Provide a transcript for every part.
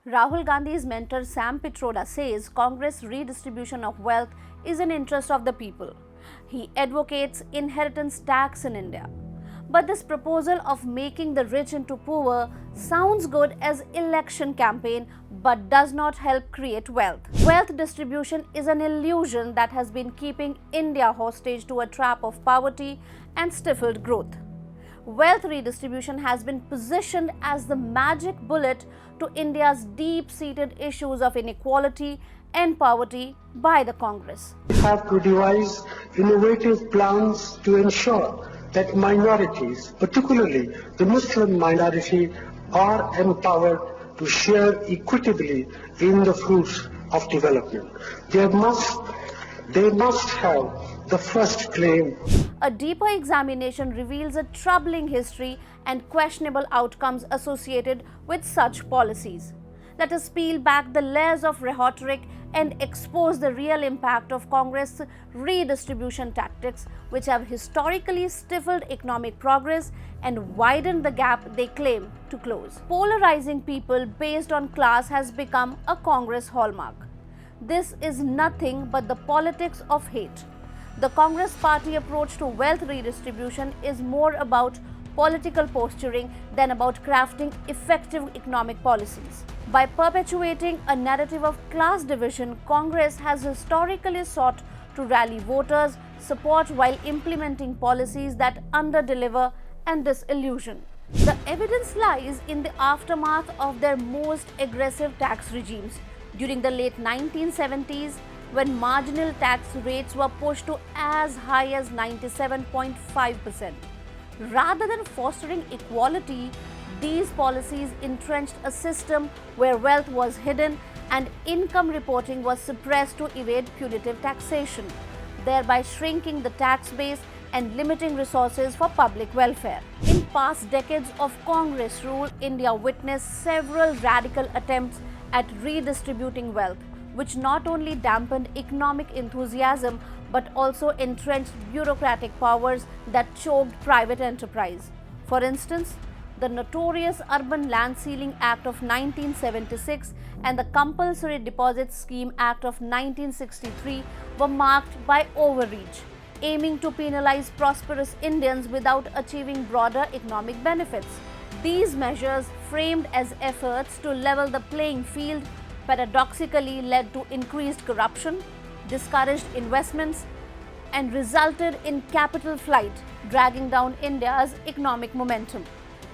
Rahul Gandhi's mentor Sam Pitroda says Congress redistribution of wealth is an interest of the people. He advocates inheritance tax in India. But this proposal of making the rich into poor sounds good as election campaign but does not help create wealth. Wealth distribution is an illusion that has been keeping India hostage to a trap of poverty and stifled growth. Wealth redistribution has been positioned as the magic bullet to India's deep-seated issues of inequality and poverty by the Congress. We have to devise innovative plans to ensure that minorities, particularly the Muslim minority, are empowered to share equitably in the fruits of development. They must have the first claim. A deeper examination reveals a troubling history and questionable outcomes associated with such policies. Let us peel back the layers of rhetoric and expose the real impact of Congress redistribution tactics, which have historically stifled economic progress and widened the gap they claim to close. Polarizing people based on class has become a Congress hallmark. This is nothing but the politics of hate. The Congress party approach to wealth redistribution is more about political posturing than about crafting effective economic policies. By perpetuating a narrative of class division, Congress has historically sought to rally voters' support while implementing policies that underdeliver and disillusion. The evidence lies in the aftermath of their most aggressive tax regimes during the late 1970s, when marginal tax rates were pushed to as high as 97.5%. Rather than fostering equality, these policies entrenched a system where wealth was hidden and income reporting was suppressed to evade punitive taxation, thereby shrinking the tax base and limiting resources for public welfare. In past decades of Congress rule, India witnessed several radical attempts at redistributing wealth, which not only dampened economic enthusiasm but also entrenched bureaucratic powers that choked private enterprise. For instance, the notorious Urban Land Ceiling Act of 1976 and the Compulsory Deposit Scheme Act of 1963 were marked by overreach, aiming to penalize prosperous Indians without achieving broader economic benefits. These measures, framed as efforts to level the playing field, paradoxically led to increased corruption, discouraged investments, and resulted in capital flight, dragging down India's economic momentum.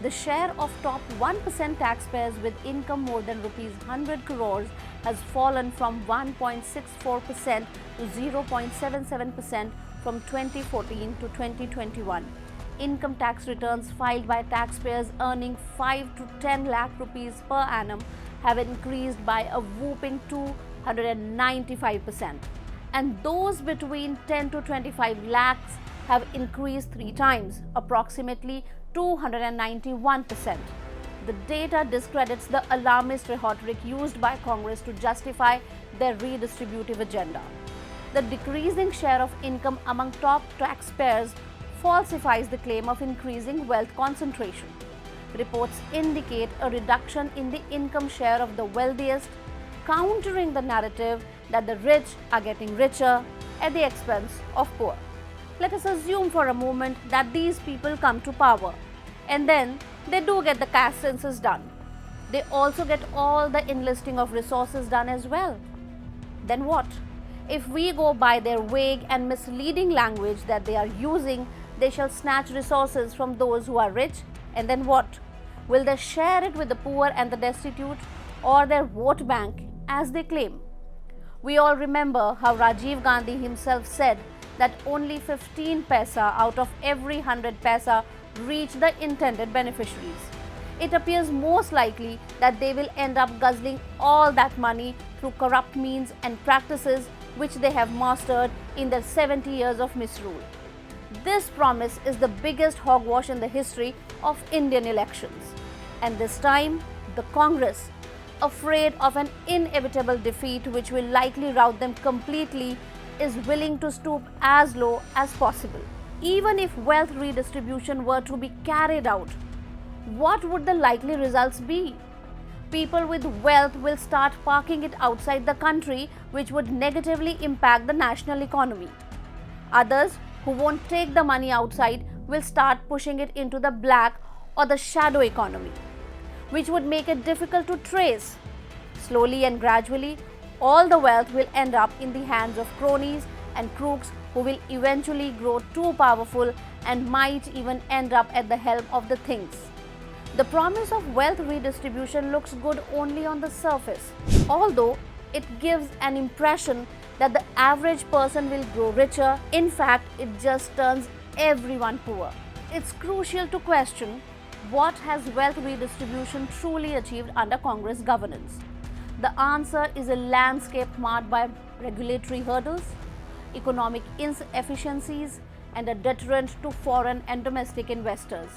The share of top 1% taxpayers with income more than rupees 100 crores has fallen from 1.64% to 0.77% from 2014 to 2021. Income tax returns filed by taxpayers earning 5 to 10 lakh rupees per annum have increased by a whooping 295%, and those between 10 to 25 lakhs have increased 3 times, approximately 291%. The data discredits the alarmist rhetoric used by Congress to justify their redistributive agenda. The decreasing share of income among top taxpayers falsifies the claim of increasing wealth concentration. Reports indicate a reduction in the income share of the wealthiest, countering the narrative that the rich are getting richer at the expense of poor. Let us assume for a moment that these people come to power, and then they do get the caste census done. They also get all the enlisting of resources done as well. Then what? If we go by their vague and misleading language that they are using, they shall snatch resources from those who are rich, and then what? Will they share it with the poor and the destitute, or their vote bank, as they claim? We all remember how Rajiv Gandhi himself said that only 15 paisa out of every 100 paisa reach the intended beneficiaries. It appears most likely that they will end up guzzling all that money through corrupt means and practices which they have mastered in their 70 years of misrule. This promise is the biggest hogwash in the history of Indian elections. And this time, the Congress, afraid of an inevitable defeat which will likely rout them completely, is willing to stoop as low as possible. Even if wealth redistribution were to be carried out, what would the likely results be? People with wealth will start parking it outside the country, which would negatively impact the national economy. Others, who won't take the money outside, will start pushing it into the black or the shadow economy, which would make it difficult to trace. Slowly and gradually, all the wealth will end up in the hands of cronies and crooks who will eventually grow too powerful and might even end up at the helm of the things. The promise of wealth redistribution looks good only on the surface, although it gives an impression that the average person will grow richer. In fact, it just turns everyone poor. It's crucial to question what has wealth redistribution truly achieved under Congress governance. The answer is a landscape marked by regulatory hurdles, economic inefficiencies, and a deterrent to foreign and domestic investors.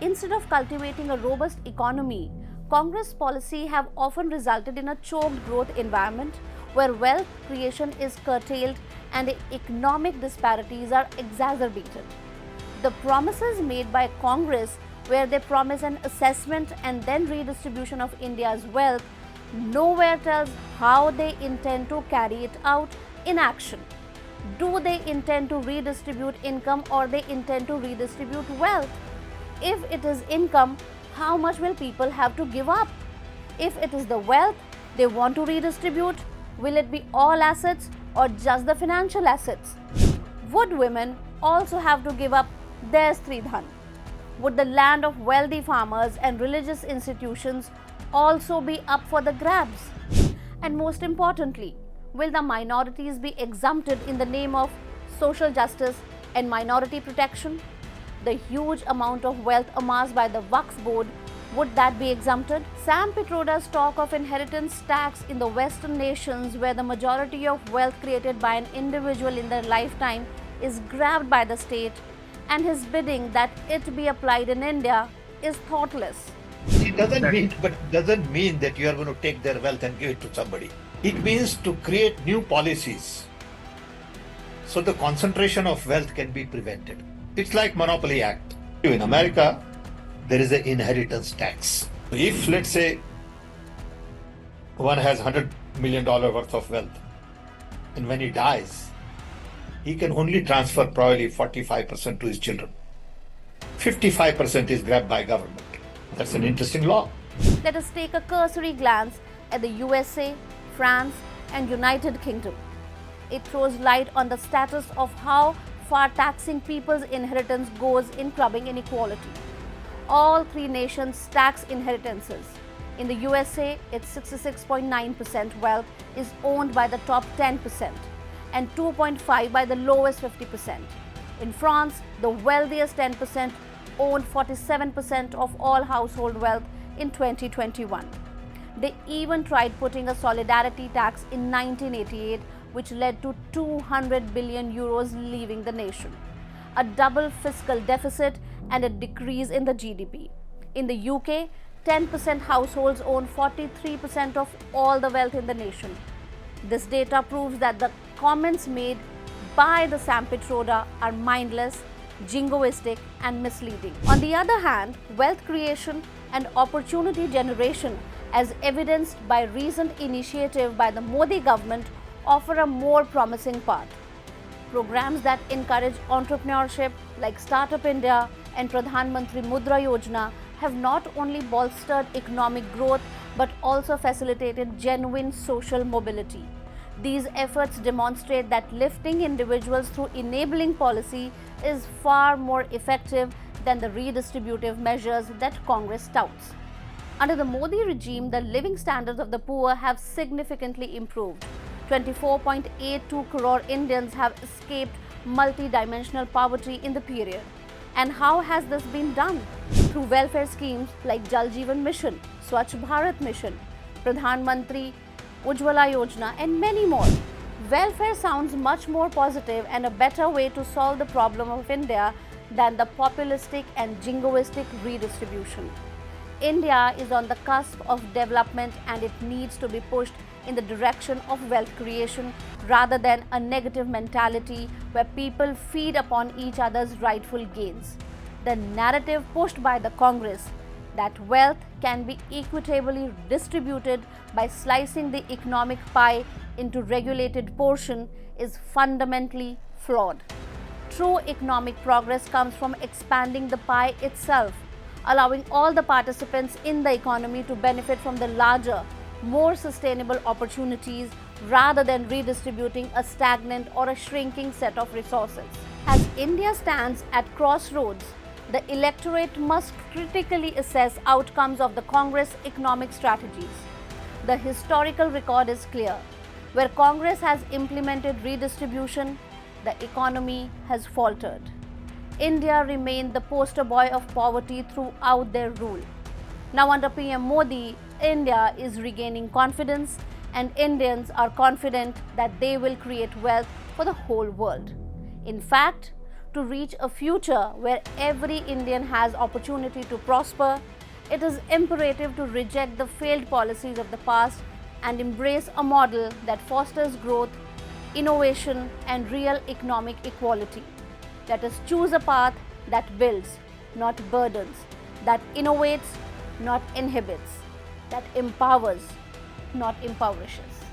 Instead of cultivating a robust economy, Congress policy have often resulted in a choked growth environment where wealth creation is curtailed and economic disparities are exacerbated. The promises made by Congress, where they promise an assessment and then redistribution of India's wealth, nowhere tells how they intend to carry it out in action. Do they intend to redistribute income or they intend to redistribute wealth? If it is income, how much will people have to give up? If it is the wealth they want to redistribute, will it be all assets or just the financial assets? Would women also have to give up their Stridhan? Would the land of wealthy farmers and religious institutions also be up for the grabs? And most importantly, will the minorities be exempted in the name of social justice and minority protection? The huge amount of wealth amassed by the Waqf board, would that be exempted? Sam Pitroda's talk of inheritance tax in the Western nations, where the majority of wealth created by an individual in their lifetime is grabbed by the state, and his bidding that it be applied in India, is thoughtless. It doesn't mean that you are going to take their wealth and give it to somebody. It means to create new policies so the concentration of wealth can be prevented. It's like Monopoly Act. In America, there is an inheritance tax. If, let's say, one has $100 million worth of wealth, and when he dies, he can only transfer probably 45% to his children. 55% is grabbed by government. That's an interesting law. Let us take a cursory glance at the USA, France, and United Kingdom. It throws light on the status of how far taxing people's inheritance goes in curbing inequality. All three nations tax inheritances. In the USA, its 66.9% wealth is owned by the top 10% and 2.5% by the lowest 50%. In France, the wealthiest 10% owned 47% of all household wealth in 2021. They even tried putting a solidarity tax in 1988, which led to 200 billion euros leaving the nation, a double fiscal deficit and a decrease in the GDP. In the UK, 10% households own 43% of all the wealth in the nation. This data proves that the comments made by the Sam Pitroda are mindless, jingoistic and misleading. On the other hand, wealth creation and opportunity generation, as evidenced by recent initiative by the Modi government, offer a more promising path. Programs that encourage entrepreneurship like Startup India and Pradhan Mantri Mudra Yojana have not only bolstered economic growth but also facilitated genuine social mobility. These efforts demonstrate that lifting individuals through enabling policy is far more effective than the redistributive measures that Congress touts. Under the Modi regime, the living standards of the poor have significantly improved. 24.82 crore Indians have escaped multi-dimensional poverty in the period. And how has this been done? Through welfare schemes like Jal Jeevan Mission, Swachh Bharat Mission, Pradhan Mantri Ujjwala Yojana and many more. Welfare sounds much more positive and a better way to solve the problem of India than the populistic and jingoistic redistribution. India is on the cusp of development and it needs to be pushed in the direction of wealth creation rather than a negative mentality where people feed upon each other's rightful gains. The narrative pushed by the Congress that wealth can be equitably distributed by slicing the economic pie into regulated portion is fundamentally flawed. True economic progress comes from expanding the pie itself, allowing all the participants in the economy to benefit from the larger, more sustainable opportunities rather than redistributing a stagnant or a shrinking set of resources. As India stands at crossroads, the electorate must critically assess outcomes of the Congress economic strategies. The historical record is clear. Where Congress has implemented redistribution, the economy has faltered. India remained the poster boy of poverty throughout their rule. Now under PM Modi, India is regaining confidence and Indians are confident that they will create wealth for the whole world. In fact, to reach a future where every Indian has opportunity to prosper, it is imperative to reject the failed policies of the past and embrace a model that fosters growth, innovation, and real economic equality. Let us choose a path that builds, not burdens, that innovates, not inhibits, that empowers, not impoverishes.